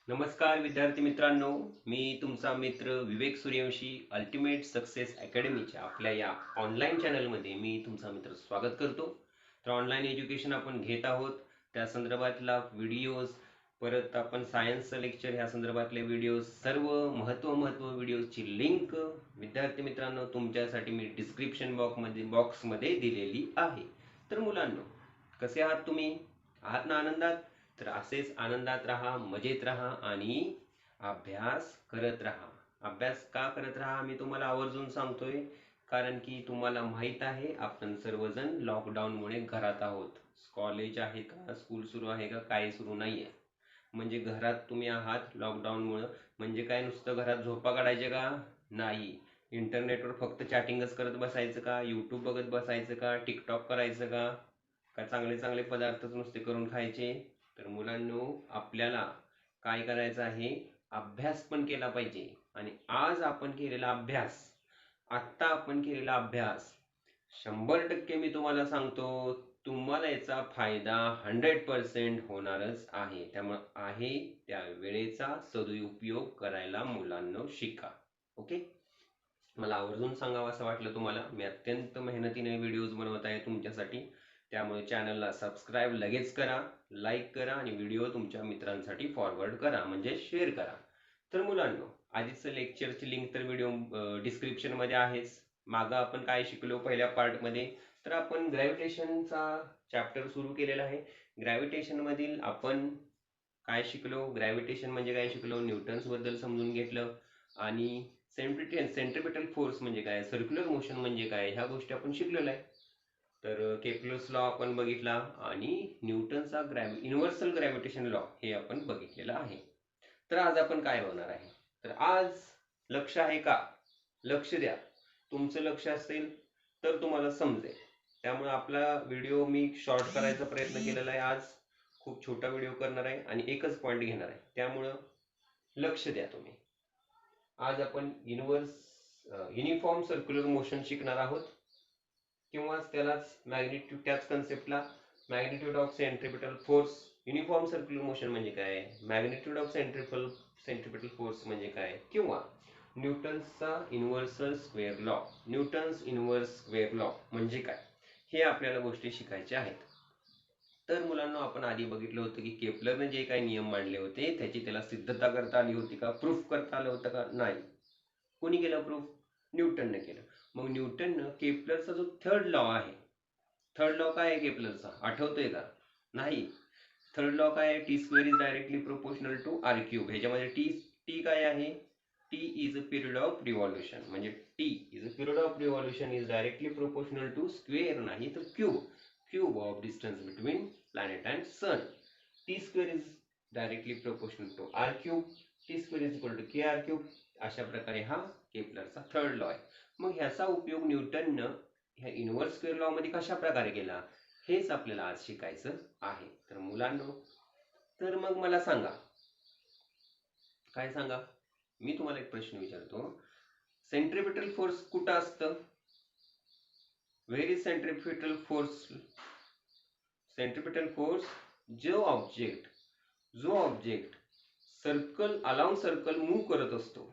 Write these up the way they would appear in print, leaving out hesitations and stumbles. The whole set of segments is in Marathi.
नमस्कार विद्यार्थी मित्रांनो, मी तुमचा मित्र विवेक सूर्यवंशी अल्टिमेट सक्सेस अकॅडमीच्या आपल्या या ऑनलाईन चॅनलमध्ये मी तुमचा मित्र स्वागत करतो. तर ऑनलाईन एज्युकेशन आपण घेत आहोत, त्या संदर्भातला व्हिडिओज, परत आपण सायन्सचं लेक्चर ह्या संदर्भातले व्हिडिओज, सर्व महत्त्व व्हिडिओची लिंक विद्यार्थी मित्रांनो तुमच्यासाठी मी डिस्क्रिप्शन बॉक्समध्ये दिलेली आहे. तर मुलांनो, कसे आहात तुम्ही? आहात ना आनंदात? तर असेच आनंदात राहा, मजेत राहा आणि अभ्यास करत राहा. अभ्यास का करत राहा मी तुम्हाला आवर्जून सांगतोय, कारण की तुम्हाला माहित आहे आपण सर्वजण लॉकडाऊनमुळे घरात आहोत. कॉलेज आहे का, स्कूल सुरू आहे का, काही सुरू नाहीये. म्हणजे घरात तुम्ही आहात लॉकडाऊनमुळे. म्हणजे काय नुसतं घरात झोपा काढायचे का? नाही. इंटरनेटवर फक्त चॅटिंगच करत बसायचं का? यूट्यूब बघत बसायचं का? टिकटॉक करायचं का? का चांगले चांगले पदार्थच नुसते करून खायचे? तर मुलांनो, आपल्याला काय करायचं आहे? अभ्यास पण केला पाहिजे. आणि आज आपण केलेला अभ्यास, आत्ता आपण केलेला अभ्यास 100% मी तुम्हाला सांगतो, तुम्हाला याचा फायदा 100% होणारच आहे. त्यामुळे आहे त्या वेळेचा सदुपयोग करायला मुलांनो शिका. ओके? मला आवर्जून सांगावं असं वाटलं तुम्हाला. मी अत्यंत मेहनतीने व्हिडिओज बनवत आहे तुमच्यासाठी. त्यामुळे चॅनलला सबस्क्राईब लगेच करा, लाईक करा आणि व्हिडिओ तुमच्या मित्रांसाठी फॉरवर्ड करा, म्हणजे शेअर करा. तर मुलांनो, आधीचं लेक्चरची लिंक तर व्हिडिओ डिस्क्रिप्शनमध्ये आहेच. मागं आपण काय शिकलो पहिल्या पार्टमध्ये, तर आपण ग्रॅव्हिटेशनचा चॅप्टर सुरू केलेला आहे. ग्रॅव्हिटेशन मधील आपण काय शिकलो, ग्रॅव्हिटेशन म्हणजे काय शिकलो, न्यूटन्स बद्दल समजून घेतलं. आणि सेंट्रिपिटल फोर्स म्हणजे काय, सर्क्युलर मोशन म्हणजे काय, ह्या गोष्टी आपण शिकलेलो आहे. तर केप्लर्स लॉ आपण बघितला आणि न्यूटनचा युनिव्हर्सल ग्रॅव्हिटेशन लॉ हे आपण बघितलेला आहे. तर आज आपण काय होणार आहे, तर आज लक्ष आहे का? लक्ष द्या. तुमचं लक्ष असेल तर तुम्हाला समजेल. त्यामुळे आपला व्हिडिओ मी शॉर्ट करायचा प्रयत्न केलेला आहे. आज खूप छोटा व्हिडिओ करणार आहे आणि एकच पॉईंट घेणार आहे. त्यामुळं लक्ष द्या तुम्ही. आज आपण युनिफॉर्म सर्क्युलर मोशन शिकणार आहोत, किंवा त्यालाच मॅग्निट्यूड, त्याच कन्सेप्टला magnitude of centripetal force. Uniform circular motion म्हणजे काय, मॅग्निट्यूड ऑफ सेंट्रिपिटल फोर्स म्हणजे काय, किंवा न्यूटन्सचा universal square law, Newton's universe square law म्हणजे काय, हे आपल्याला गोष्टी शिकायच्या आहेत. तर मुलांना, आपण आधी बघितलं होतं की केपलरने जे काही नियम मांडले होते त्याची त्याला सिद्धता करता आली होती का, प्रूफ करता आलं होतं का? नाही. कोणी केलं प्रूफ? न्यूटनने केलं. मग न्यूटननं केपलरचा जो थर्ड लॉ आहे, थर्ड लॉ काय आहे केपलरचा, आठवतोय का? नाही. थर्ड लॉ काय आहे? T square is directly proportional to R cube. ह्याच्यामध्ये टी टी काय आहे? T is a period of revolution. म्हणजे T is a period of revolution is directly proportional to square नाही तर cube, cube of distance between planet and sun. T square is directly proportional to R cube, T square is equal to K R cube. अशा प्रकारे हा केपलरचा थर्ड लॉ आहे. मग ह्याचा उपयोग न्यूटननं ह्या युनिव्हर्स स्क्वेअर लॉ मध्ये कशा प्रकारे केला, हेच आपल्याला आज शिकायचं आहे. तर मुलांनो, तर मग मला सांगा, काय सांगा, मी तुम्हाला एक प्रश्न विचारतो. सेंट्रिपिटल फोर्स कुठं असतं? Where is centripetal force? Centripetal force, जो object circle along circle move करत असतो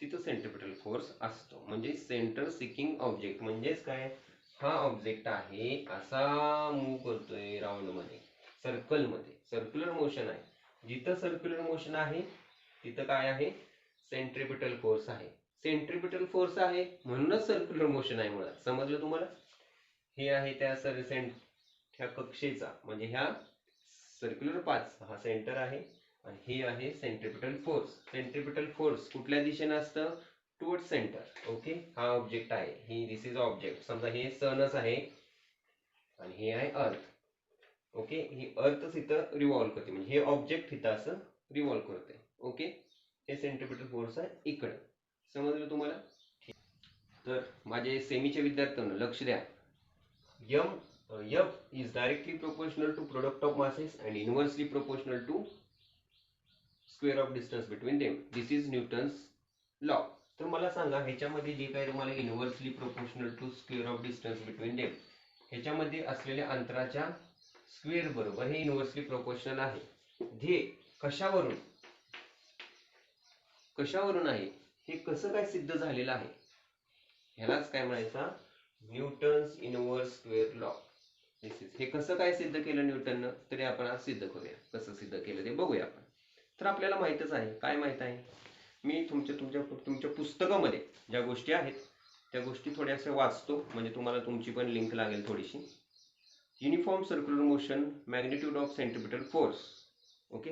तिथं सेंट्रिपिटल फोर्स असतो. म्हणजे सेंटर सिकिंग ऑब्जेक्ट म्हणजेच काय, हा ऑब्जेक्ट आहे असा मूव्ह करतोय राऊंड मध्ये, सर्कल मध्ये, सर्क्युलर मोशन आहे. जिथं सर्क्युलर मोशन आहे तिथं काय आहे? सेंट्रिपिटल फोर्स आहे. सेंट्रिपिटल फोर्स आहे म्हणूनच सर्क्युलर मोशन आहे. मुळात समजलं तुम्हाला? हे आहे त्या ह्या कक्षेचा, म्हणजे ह्या सर्क्युलर पाथ हा सेंटर आहे आणि हे आहे सेंट्रिपिटल फोर्स. सेंट्रिपिटल फोर्स कुठल्या दिशेने असतं? Toward centre. ओके, हा ऑब्जेक्ट आहे, ही दिस इज ऑब्जेक्ट. समजा हे सनच आहे आणि हे आहे अर्थ. ओके, ही अर्थच इथं रिव्हॉल्व करते, म्हणजे हे ऑब्जेक्ट इथं असं रिव्हॉल्व करते. ओके, हे सेंट्रिपिटल फोर्स आहे इकडं. समजलं तुम्हाला? तर माझे सेमीचे विद्यार्थ्यांना लक्ष द्या. F is directly proportional to product of masses and inversely proportional to square of distance between them. This is Newton's law. तर मला सांगा, ह्याच्यामध्ये जे काही तुम्हाला inversely proportional to square of distance between them, ह्याच्यामध्ये असलेल्या अंतराच्या स्क्वेअर बरोबर हे इनव्हर्सली प्रोपोर्शनल आहे. हे कशावरून? कशावरून आहे, हे कसं काय सिद्ध झालेलं आहे, ह्यालाच काय म्हणायचा, न्यूटन्स इनव्हर्स स्क्वेअर लॉ. हे कसं काय सिद्ध केलं न्यूटननं, तरी आपण आज सिद्ध करूया. कसं सिद्ध केलं ते बघूया आपण. तर आपल्याला माहितच आहे. काय माहित आहे, मी तुमच्या पुस्तकामध्ये ज्या गोष्टी आहेत त्या गोष्टी थोड्याशा वाचतो, म्हणजे तुम्हाला तुमची पण लिंक लागेल थोडीशी. Uniform circular motion, magnitude of centripetal force. Okay,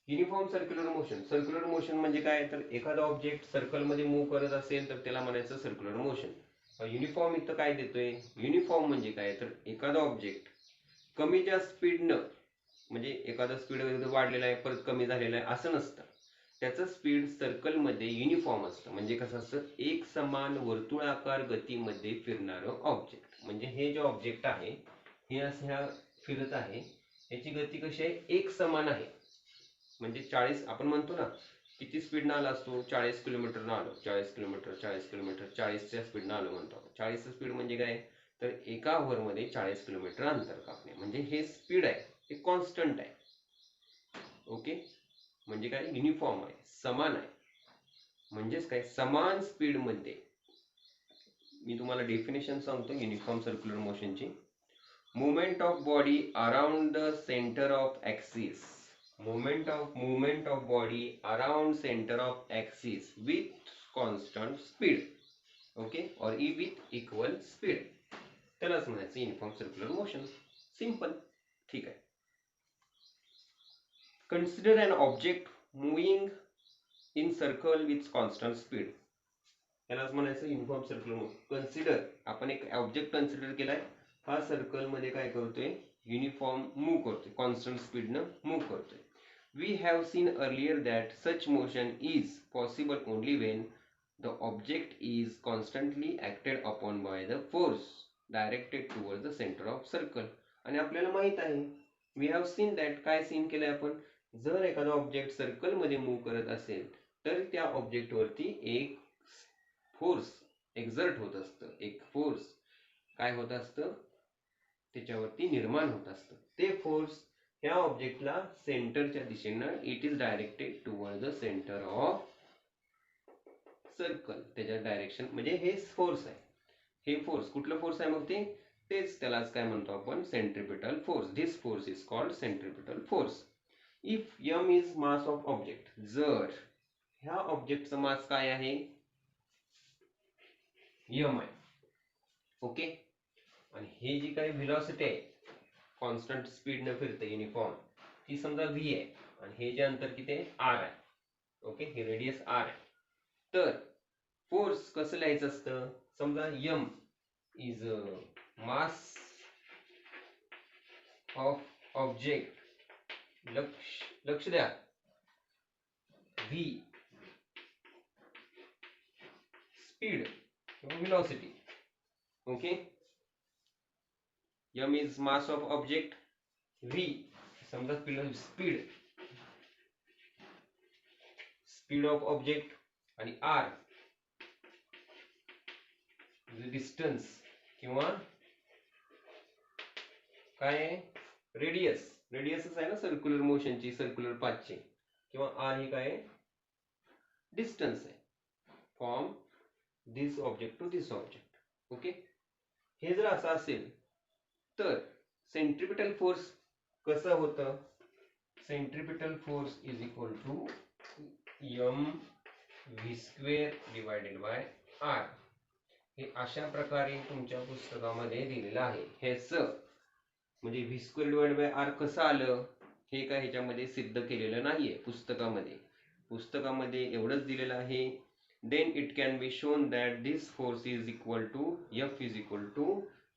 uniform circular motion म्हणजे काय, तर एखादा ऑब्जेक्ट सर्कलमध्ये मूव्ह करत असेल तर त्याला म्हणायचं सर्क्युलर मोशन. युनिफॉर्म इथं काय देतोय, युनिफॉर्म म्हणजे काय, तर एखादा ऑब्जेक्ट कमीच्या स्पीडनं, म्हणजे एखादा स्पीड वाढलेला आहे परत कमी झालेला आहे असं नसतं, त्याचं स्पीड सर्कलमध्ये युनिफॉर्म असतं. म्हणजे कसं असतं, एक समान वर्तुळाकार गतीमध्ये फिरणारं ऑब्जेक्ट. म्हणजे हे जे ऑब्जेक्ट आहे हे असं ह्या फिरत आहे, याची गती कशी आहे, एक समान आहे. म्हणजे 40 आपण म्हणतो ना, किती स्पीडनं आला असतो, 40 किलोमीटरनं आलो, 40 किलोमीटर 40च्या स्पीडनं आलो म्हणतो. 40चं स्पीड म्हणजे काय, तर एका ओव्हरमध्ये 40 किलोमीटर अंतर कापणे. म्हणजे हे स्पीड आहे, हे कॉन्स्टंट आहे. ओके, म्हणजे काय, युनिफॉर्म आहे, समान आहे. म्हणजेच काय, समान स्पीड मध्ये. मी तुम्हाला डेफिनेशन सांगतो युनिफॉर्म सर्क्युलर मोशनची. Movement of body around the centre of axis. movement of body around center of axis with constant speed. Okay, और with equal speed. त्यालाच म्हणायचं युनिफॉर्म सर्क्युलर मोशन. सिंपल. ठीक आहे. Consider an object moving in circle with constant speed. त्यालाच म्हणायचं युनिफॉर्म सर्क्युलर मोशन. कन्सिडर, आपण एक ऑब्जेक्ट कन्सिडर केलाय, हा सर्कल मध्ये काय करतोय, युनिफॉर्म मूव्ह करतोय, कॉन्स्टंट स्पीडनं मूव्ह करतोय. We have seen earlier that such motion is possible only when the object is constantly acted upon by the force directed towards the center of circle. आणि आपल्याला माहित आहे, we have seen that, काय सीन केलंय आपण, जर एखादा ऑब्जेक्ट सर्कल मध्ये मूव्ह करत असेल तर त्या ऑब्जेक्ट वरती एक फोर्स एक्झर्ट होत असतं, एक फोर्स काय होत असतं, त्याच्यावरती निर्माण होत असतं. ते फोर्स ह्या ऑब्जेक्टला सेंटरच्या दिशेनं, it is directed toward the centre of circle. त्याच्या डायरेक्शन म्हणजे हे फोर्स आहे. हे फोर्स कुठलं फोर्स आहे मग, तेच त्यालाच काय म्हणतो आपण, centripetal force. This force is called centripetal force. If m is mass of object, जर ह्या ऑब्जेक्टचं मास काय आहे, m आहे. ओके, आणि हे जी काही व्हेलॉसिटी आहे, कॉन्स्टंट स्पीड न फिरते युनिफॉर्म, ही समजा v आहे, आणि हे जे अंतर किती आहे, r आहे. ओके, हे रेडियस r आहे. तर फोर्स कसं लिहायचं असतं, समजा m is mass of object, लक्ष द्या, v स्पीड किंवा velocity. Okay, m is mass of object, v समजा स्पीड ऑफ ऑब्जेक्ट, आणि r डिस्टन्स किंवा काय आहे, रेडियसच आहे ना सर्क्युलर मोशनची, सर्क्युलर पाथची, किंवा r ही काय, डिस्टन्स आहे from this object to this object. Okay, हे जर असं असेल तर सेंट्रिपिटल फोर्स कसं होतं, centripetal force is equal to mv² divided by r. हे अशा प्रकारे तुमच्या पुस्तकामध्ये दिलेलं आहे. हेच म्हणजे v² डिवायडेड बाय r कसं आलं, हे काय ह्याच्यामध्ये सिद्ध केलेलं नाहीये पुस्तकामध्ये एवढंच दिलेलं आहे. then it can be shown that this force is equal to F is equal to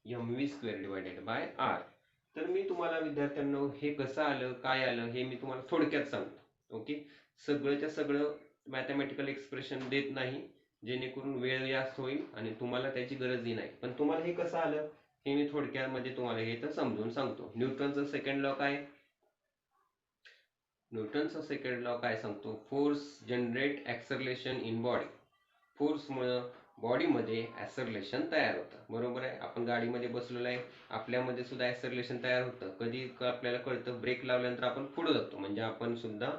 mv² divided by r. तर मी तुम्हाला विद्यार्थ्यांनो हे कसं आलं, काय आलं, हे मी तुम्हाला थोडक्यात सांगतो. ओके, सगळंच्या सगळं मॅथमॅटिकल एक्सप्रेशन देत नाही, जेणेकरून वेळ जास्त होईल आणि तुम्हाला त्याची गरजही नाही. पण तुम्हाला हे कसं आलं हे मी थोडक्यामध्ये तुम्हाला हे तर समजून सांगतो. न्यूटनचा सेकंड लॉ काय, न्यूटनचा सेकंड लॉ काय सांगतो, force generate acceleration in body. फोर्समुळे बॉडीमध्ये ऍक्सलरेशन तयार होतं. बरोबर आहे, आपण गाडीमध्ये बसलेलो आहे, आपल्यामध्ये सुद्धा ऍक्सलरेशन तयार होतं. कधी आपल्याला कळतं, ब्रेक लावल्यानंतर आपण पुढे जातो, म्हणजे आपण सुद्धा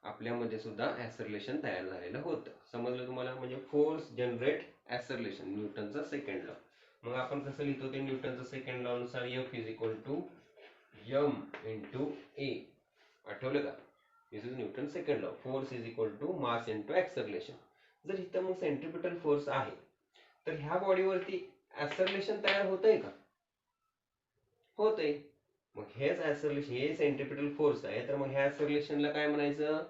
आपल्यामध्ये सुद्धा ऍक्सलरेशन तयार झालेलं होतं. समजलं तुम्हाला? म्हणजे फोर्स जनरेट ऍक्सलरेशन, न्यूटनचा सेकंड लॉ. मग आपण कसं लिहितो ते न्यूटनचा सेकंड लॉ नुसार F is equal to m into A. आठवलं का? This is Newton second law. Force is equal to mass into acceleration. जर इथं मग सेंट्रिपिटल फोर्स आहे तर ह्या बॉडीवरती ऍक्सलरेशन तयार होतंय का? होतंय. मग हेच ऍक्सलरेशन, हे सेंट्रिपिटल फोर्स आहे, तर मग ह्या ऍक्सलरेशनला काय म्हणायचं?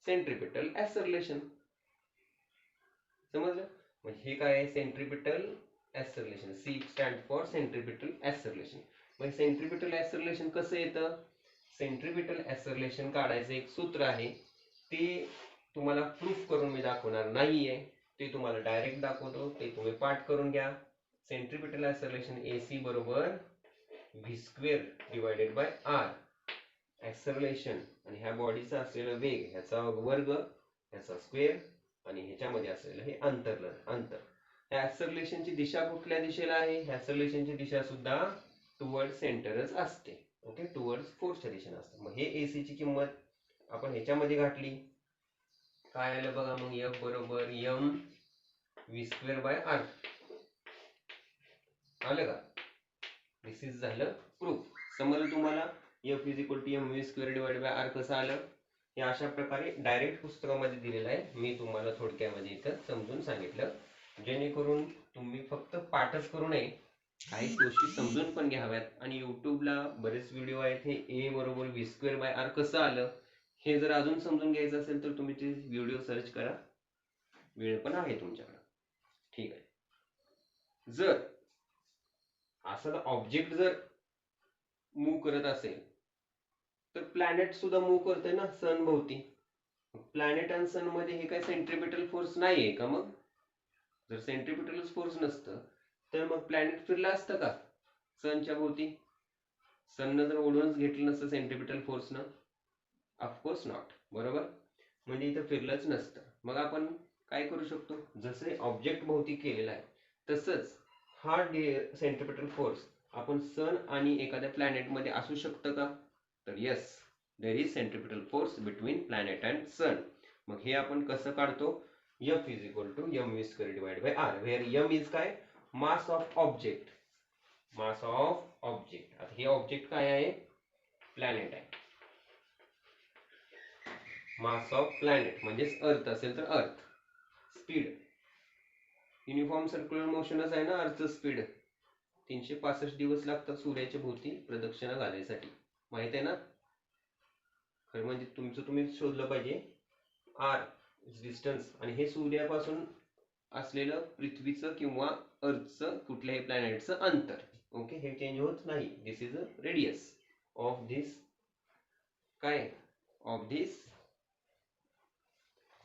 Centripetal acceleration. समजलं? मग हे काय आहे? Centripetal acceleration. C stand for centripetal acceleration. मग सेंट्रिपिटल ऍक्सलरेशन कसं येतं? सेंट्रिपिटल ऍक्सलरेशन काढायचं एक सूत्र आहे, ते तुम्हाला प्रूफ करून मी दाखवणार नाहीये, ते तुम्हाला डायरेक्ट दाखवतो, ते तुम्ही पाठ करून घ्या. सेंट्रिपिटल ऍक्सलरेशन AC बरोबर v² divided by r. Acceleration आणि ह्या बॉडीचा असलेला वेग ह्याचा वर्ग ह्याचा स्क्वेअर आणि ह्याच्यामध्ये असलेलं हे अंतर. ह्या ऍक्सलरेशनची दिशा कुठल्या दिशेला आहे? ऍक्सलरेशनची दिशा सुद्धा टुवर्ड सेंटरच असते. ओके, टुवर्ड फोर्सच्या दिशेने असते. मग हे AC ची किंमत आपण ह्याच्यामध्ये घातली, काय आलं बघा. मग F बरोबर m v² बाय r. आलं का? दिस इज झालं प्रूफ. समजलं तुम्हाला? F is equal to m v² divided by r कसं आलं? हे अशा प्रकारे डायरेक्ट पुस्तकामध्ये दिलेलं आहे. मी तुम्हाला थोडक्यामध्ये इथं समजून सांगितलं, जेणेकरून तुम्ही फक्त पाठच करू नये, काही गोष्टी समजून पण घ्याव्यात. आणि युट्यूबला बरेच व्हिडिओ आहेत, हे a बरोबर v² बाय r कसं आलं हे जर अजून समजून घ्यायचं असेल तर तुम्ही ते व्हिडिओ सर्च करा, वेळ पण आहे तुमच्याकडे. ठीक आहे. जर असं ऑब्जेक्ट जर मूव्ह करत असेल तर प्लॅनेट सुद्धा मूव्ह करते ना सन भोवती. प्लॅनेट आणि सन मध्ये हे काय सेंट्रिपिटल फोर्स नाहीये का? मग जर सेंट्रिपिटल फोर्स नसतं तर मग प्लॅनेट फिरलं असतं का सनच्या भोवती? सननं जर ओढूनच घेतलं नसतं सेंट्रिपिटल फोर्सनं? Of course not. बरोबर? म्हणजे इथं फिरलंच नसतं. मग आपण काय करू शकतो? जसे ऑब्जेक्ट भोवती केलेला आहे तसंच हा सेंट्रिपिटल फोर्स आपण सन आणि एखाद्या प्लॅनेट मध्ये असू शकतं का? तर yes, there is centripetal force between planet and sun. मग हे आपण कसं काढतो? F is equal to m v² divide by r, where m is काय? Mass of object. Mass of object. आता हे ऑब्जेक्ट काय आहे? प्लॅनेट आहे. मास ऑफ प्लॅनेट म्हणजेच अर्थ असेल तर अर्थ. स्पीड युनिफॉर्म सर्क्युलर मोशनच आहे ना अर्थचं स्पीड. 365 दिवस लागतात सूर्याच्या भोवती प्रदक्षिणा घालायसाठी, माहित आहे ना? खरं म्हणजे तुमचं तुम्ही शोधलं पाहिजे. r डिस्टन्स, आणि हे सूर्यापासून असलेलं पृथ्वीचं किंवा अर्थचं कुठल्याही प्लॅनेटचं अंतर. ओके, हे चेंज होत नाही. This is a radius of this काय? Of this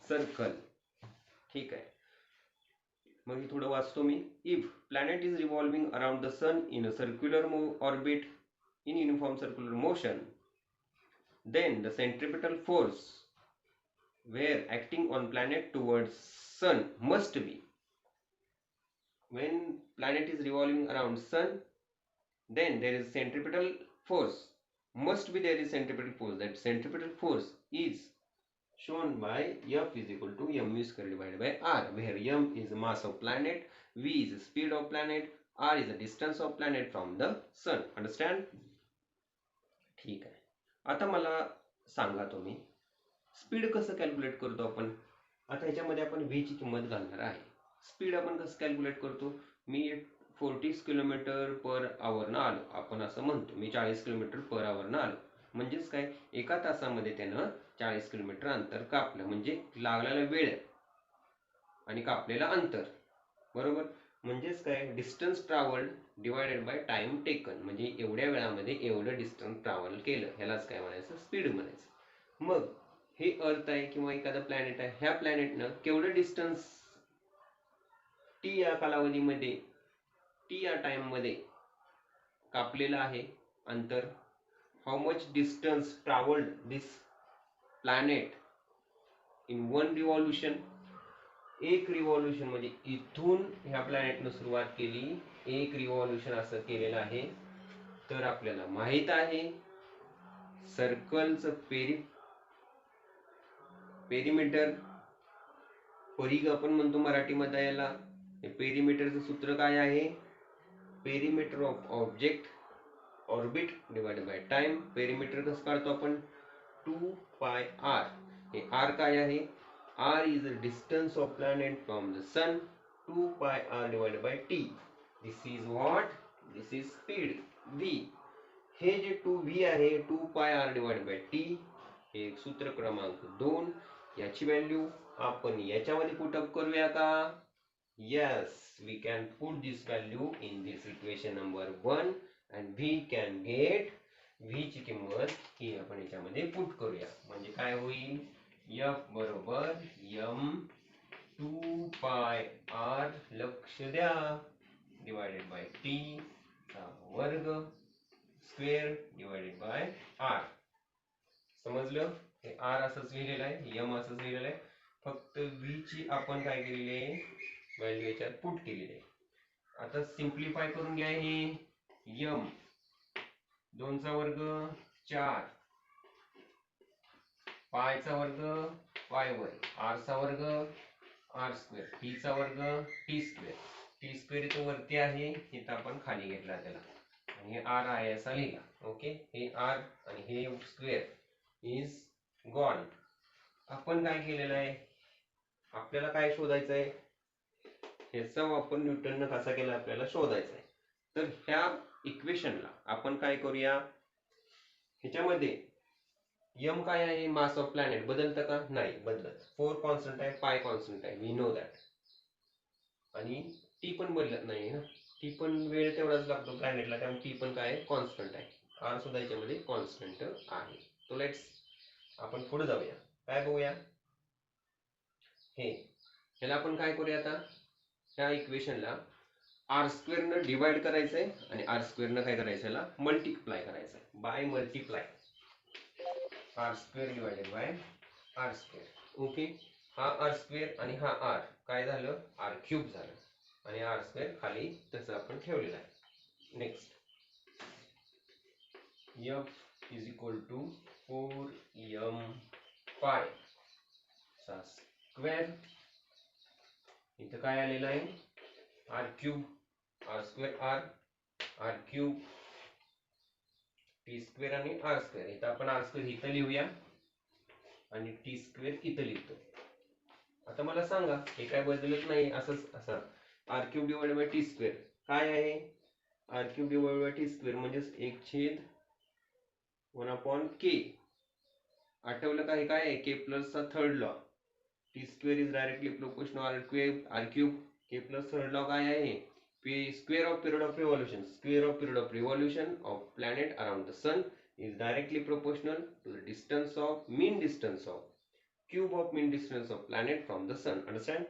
circle. ठीक आहे. मग हे थोडं वाचतो मी. If planet is revolving around the sun in a circular orbit in uniform circular motion, then the centripetal force where acting on planet towards sun must be, when planet is revolving around sun, then there is centripetal force, must be there is centripetal force. That centripetal force is shown by F is equal to m² divided by r, where m is the mass of planet, v is the speed of planet, r is the distance of planet from the sun. Understand? ठीक आहे. आता मला सांगा तुम्ही स्पीड कसं कॅल्क्युलेट करतो आपण? आता ह्याच्यामध्ये आपण v ची किंमत घालणार आहे. स्पीड आपण कसं कॅल्क्युलेट करतो? मी 40 किलोमीटर पर आवर न आलो, आपण असं म्हणतो. मी 40 किलोमीटर पर आवर न आलो म्हणजेच काय? एका तासामध्ये त्यानं 40 किलोमीटर अंतर कापलं, म्हणजे लागलेला वेळ आणि कापलेला अंतर. बरोबर? म्हणजेच काय? Distance travelled divided by time taken, म्हणजे एवढ्या वेळामध्ये एवढं डिस्टन्स ट्रॅव्हल केलं, ह्यालाच काय म्हणायचं? स्पीड म्हणायचं. मग हे अर्थ आहे किंवा एखादा प्लॅनेट आहे, ह्या प्लॅनेटनं केवढं डिस्टन्स टी या कालावधीमध्ये, टी या टाइम मध्ये कापलेलं आहे अंतर? How much distance travelled this planet in one revolution? एक रिव्हॉल्युशन, म्हणजे इथून ह्या प्लॅनेटनं सुरुवात केली, एक रिव्हॉल्युशन असं केलेलं आहे. तर आपल्याला माहित आहे सर्कलचं पेरिमीटर, परिघ आपण म्हणतो मराठीमध्ये याला. पेरिमीटरचं सूत्र काय आहे? Perimeter of object orbit divided by time. Perimeter कसं काढतो आपण? 2 पाय r. हे r काय आहे? r is the distance of planet from the sun. 2 pi r divided by t. This is what? This is speed v. हे जे 2v आहे 2 pi r divided by t, हे सूत्र क्रमांक 2. याची व्हॅल्यू आपण याच्यामध्ये पुटअप करूया का? Yes, we can put this value in this equation number 1 and we can get v ची किंमत ही आपण याच्यामध्ये पुट करूया. म्हणजे काय होईल? f बरोबर m 2 पाय r, लक्ष द्या, डिवाइडेड बाय t चा वर्ग स्क्वेअर डिवाइडेड बाय r. समजलं? हे r असंच लिहिलेलं आहे, m असंच लिहिलेलं आहे. फक्त v ची आपण काय केलेली आहे? व्हॅल्यू याच्यात पुट केलेली आहे. आता सिंप्लिफाय करून घ्या. हे m 2 चा वर्ग 4, पाय चा वर्ग पाय वर्ग, r चा वर्ग r स्क्वेअर, t चा वर्ग t स्क्वेअर. t स्क्वेअर इथं वरती आहे, इथं आपण खाली घेतला त्याला आणि हे r आहे असा लिहिला. ओके, हे r आणि हे स्क्वेअर इज गॉन. आपण काय केलेलं आहे? आपल्याला काय शोधायचं आहे? ह्याचा वापर न्यूटननं कसा केला आपल्याला शोधायचा आहे. तर ह्या इक्वेशनला आपण काय करूया? ह्याच्यामध्ये m काय आहे? मास ऑफ प्लॅनेट बदलतं का? नाही बदलत. 4 कॉन्स्टंट आहे, पाय कॉन्स्टंट आहे, वी नो दॅट. आणि टी पण बदलत नाही ना, टी पण वेळ तेवढाच लागतो प्लॅनेटला, त्यामुळे टी पण काय कॉन्स्टंट आहे. आर सुद्धा याच्यामध्ये कॉन्स्टंट आहे. तो लेट्स आपण पुढे जाऊया. काय बघूया? हे ह्याला आपण काय करूया? आता ह्या इक्वेशनला आर स्क्वेअर न डिवाइड करायचंय आणि आर स्क्वेअर न काय करायचं? याला मल्टिप्लाय करायचंय. By multiply r square divided by r square. Okay, हा आर स्क्वेअर आणि हा आर काय झालं? आर क्यूब झालं आणि आर स्क्वेअर खाली तसं आपण ठेवलेलं आहे. Next, f is equal to 4m pi चा स्क्वेअर. इथं काय आलेलं आहे? R cube, r square r, r cube, T square आणि आर स्क्वेअर. इथं आपण आर स्क्वेअर इथं लिहूया आणि टी स्क्वेअर इथं लिहितो. आता मला सांगा, हे काय बदलत नाही, असंच असं r cube divided by t square काय आहे? R cube divided by t square म्हणजे 1/k. आठवलं का? हे काय आहे? के प्लस चा third law. T square is directly proportional r cube. Kepler's third law काय आहे? Square of period of revolution. Square of period of revolution of planet around the sun is directly proportional to the distance of mean distance of cube of mean distance of planet from the sun. Understand?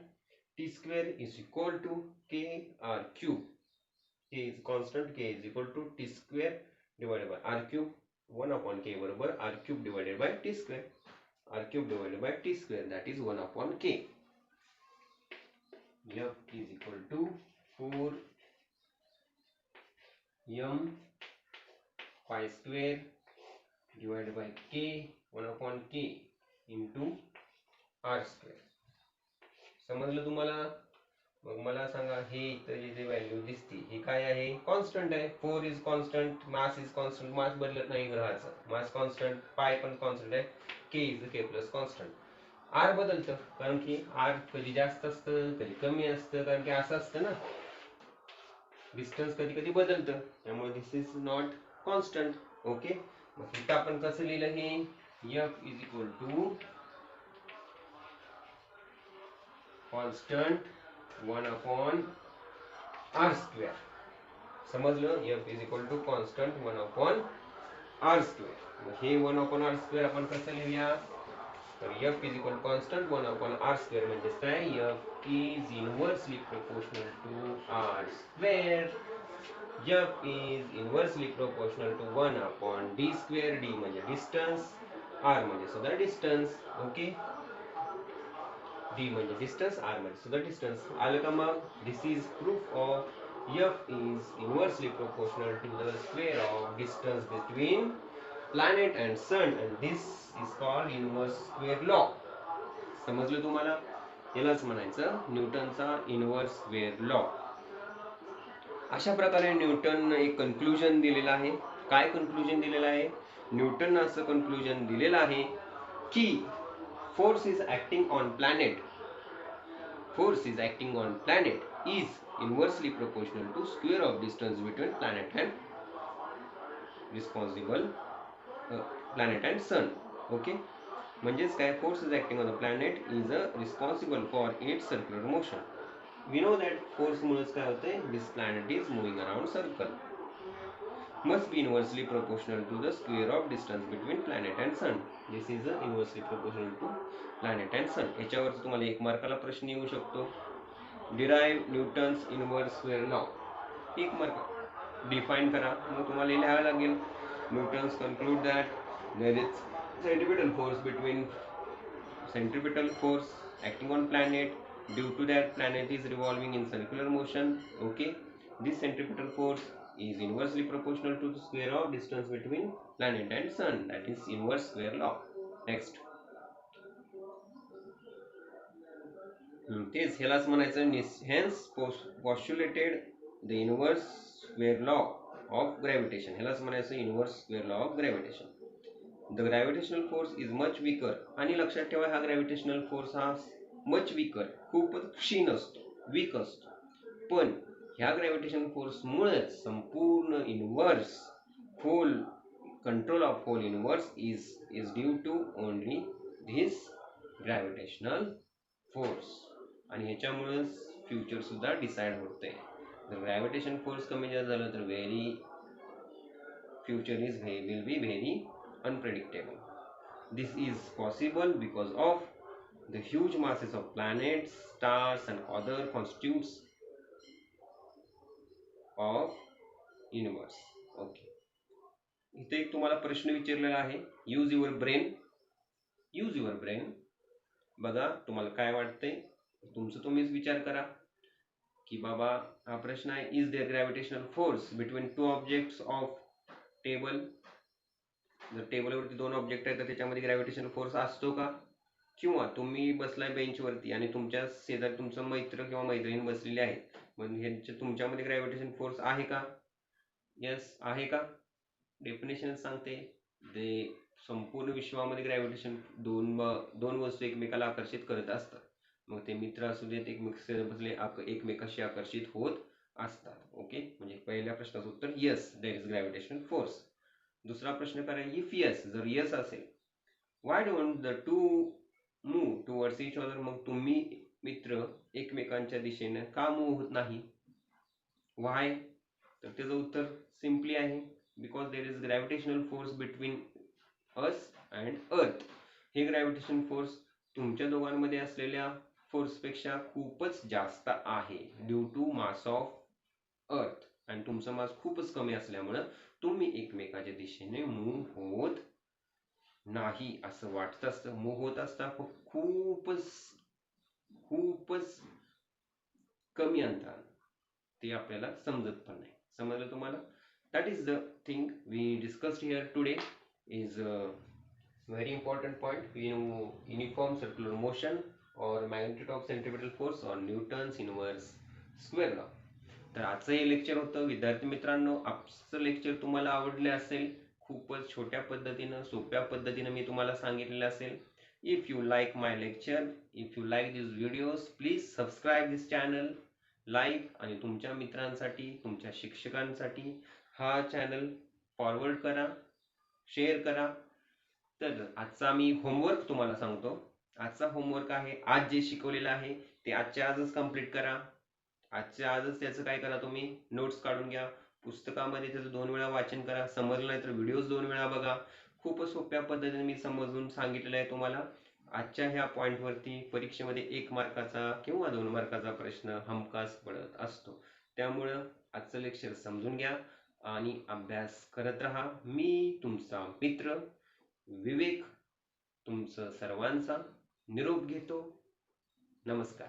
T square is equal to k r cube. K is constant. K is equal to T square divided by r cube. 1/k बरोबर r cube divided by T square. R cube divided by T square, that is 1/k. F is equal to 4m pi square divided by k 1/k into r square. समजलं तुम्हाला? मग मला सांगा, हे इथं जे व्हॅल्यू दिसते ही काय आहे? कॉन्स्टंट आहे. 4 is constant, mass is constant, मास बदलत नाही ग्रहाचं, मास कॉन्स्टंट, पाय पण कॉन्स्टंट आहे, K is K plus constant. R बदलतं, कारण की आर कधी जास्त असतं कधी कमी असतं, कारण की असं असतं ना, डिस्टन्स कधी कधी बदलतं, त्यामुळे this is not constant. Okay, मग इथं आपण कसं लिहिलं? हे f is equal to constant 1/r square. समजलं? f is equal to constant 1/r square. मग हे 1/r स्क्वेअर आपण कसं लिहूया? तर f is equal constant 1/r square म्हणजे काय? f is inversely proportional to r square. f is inversely proportional to 1/d square. d म्हणजे डिस्टन्स, r म्हणजे सुद्धा डिस्टन्स. ओके, d म्हणजे डिस्टन्स, r म्हणजे सुद्धा डिस्टन्स. आलं का? मग this is proof of f is inversely proportional to the square of distance between planet and sun, and this is called inverse square law. समजलं तुम्हाला? यालाच म्हणायचं न्यूटनचा इनव्हर्स स्क्वेअर लॉ. अशा प्रकारे न्यूटन एक कन्क्लुजन दिलेलं आहे. काय कन्क्लुजन दिलेलं आहे? न्यूटन असं कन्क्लुजन दिलेलं आहे की force is acting on planet is inversely proportional to square of distance between planet and sun. Okay, म्हणजेच काय, force is acting on the planet is responsible for its circular motion. We know that force मुळेच काय होतंय, this planet is moving around circle, must be inversely proportional to the square of distance between planet and sun. This is inversely proportional to planet and sun. याच्यावर तुम्हाला 1 मार्काला प्रश्न येऊ शकतो. Derive Newton's inverse square law. 1 mark define करा. मग तुम्हाला लिहावं लागेल. Newton's conclude that there is centripetal force acting on planet. Due to that, planet is revolving in circular motion. Okay, this centripetal force is inversely proportional to the square of distance between planet and sun. That is inverse square law. Next, तेच ह्यालाच म्हणायचं hence postulated the inverse square law of gravitation. ह्यालाच म्हणायचं inverse square law of gravitation. The gravitational force is much weaker. आणि लक्षात ठेवा, हा gravitational force हा much weaker, खूपच क्षीण असतो, weak असतो. पण ह्या gravitational force मुळेच संपूर्ण universe whole control of whole universe is due to only this gravitational force. आणि ह्याच्यामुळेच फ्युचर सुद्धा डिसाइड होते. जर ग्रॅव्हिटेशन फोर्स कमी जास्त झालं तर future will be very unpredictable. This is possible because of the huge masses of planets, stars and other constitutes of universe. Okay, इथे एक तुम्हाला प्रश्न विचारलेला आहे, यूज युअर ब्रेन. बघा तुम्हाला काय वाटतंय, तुमचं तुम्हीच विचार करा की बाबा हा प्रश्न आहे, is there gravitational force between 2 objects of table. जर टेबलवरती 2 ऑब्जेक्ट आहेत तर त्याच्यामध्ये ग्रॅव्हिटेशनल फोर्स असतो का? किंवा तुम्ही बसलाय बेंचवरती आणि तुमच्या शेजारी तुमचं मित्र किंवा मैत्रीण बसलेली आहे, मग ह्यांच्या तुमच्यामध्ये ग्रॅव्हिटेशन फोर्स आहे का? यस आहे का? डेफिनेशन सांगते, ते संपूर्ण विश्वामध्ये ग्रॅव्हिटेशन दोन वस्तू एकमेकाला आकर्षित करत असतात. मग ते मित्र असू देत, एकमेकाशी आकर्षित होत असतात. ओके, म्हणजे पहिल्या प्रश्नाचं उत्तर yes, there is gravitational force. दुसरा प्रश्न करा, इफ यस, जर यस असेल, why don't the two move towards each other. मग तुम्ही मित्र एकमेकांच्या दिशेने का मूव्ह होत नाही? वाय? तर त्याचं उत्तर सिम्पली आहे, because there is gravitational force between us and earth. हे ग्रॅव्हिटेशन फोर्स तुमच्या दोघांमध्ये असलेल्या फोर्सपेक्षा खूपच जास्त आहे, due to mass of earth. आणि तुमचं मास खूपच कमी असल्यामुळं तुम्ही एकमेकाच्या दिशेने मूव्ह होत नाही. असं वाटत असतं, मूव्ह होत असता खूपच कमी अंतराने, ते आपल्याला समजत पण नाही. समजलं तुम्हाला? That is the thing we discussed here today. Is a very important point. We know uniform circular motion or magnitude of centripetal force or Newton's inverse square law. तर आजचं हे लेक्चर होतं. विद्यार्थी मित्रांनो, आजचं लेक्चर तुम्हाला आवडले असेल. खूपच छोट्या पद्धतीनं, सोप्या पद्धतीनं मी तुम्हाला सांगितलेलं असेल. If you like my lecture, if you like these videos, please subscribe this channel, like आणि तुमच्या मित्रांसाठी, तुमच्या शिक्षकांसाठी हा चॅनल फॉरवर्ड करा, शेअर करा. तर आजचा मी होमवर्क तुम्हाला सांगतो. आजचा होमवर्क आहे, आज जे शिकवलेलं आहे ते आजच्या आजच कंप्लीट करा. आजच्या आजच त्याचं काय करा, तुम्ही नोट्स काढून घ्या, पुस्तकामध्ये त्याचं 2 वेळा वाचन करा. समजलं नाही तर व्हिडिओज 2 वेळा बघा. खूपच सोप्या पद्धतीने मी समजून सांगितलेलं आहे तुम्हाला. आजच्या ह्या पॉइंटवरती परीक्षेमध्ये 1 मार्काचा किंवा 2 मार्काचा प्रश्न हमखास पडत असतो. त्यामुळं आजचं लेक्चर समजून घ्या आणि अभ्यास करत राहा. मी तुमचा मित्र विवेक तुमचं सर्वांचा निरोप घेतो. नमस्कार.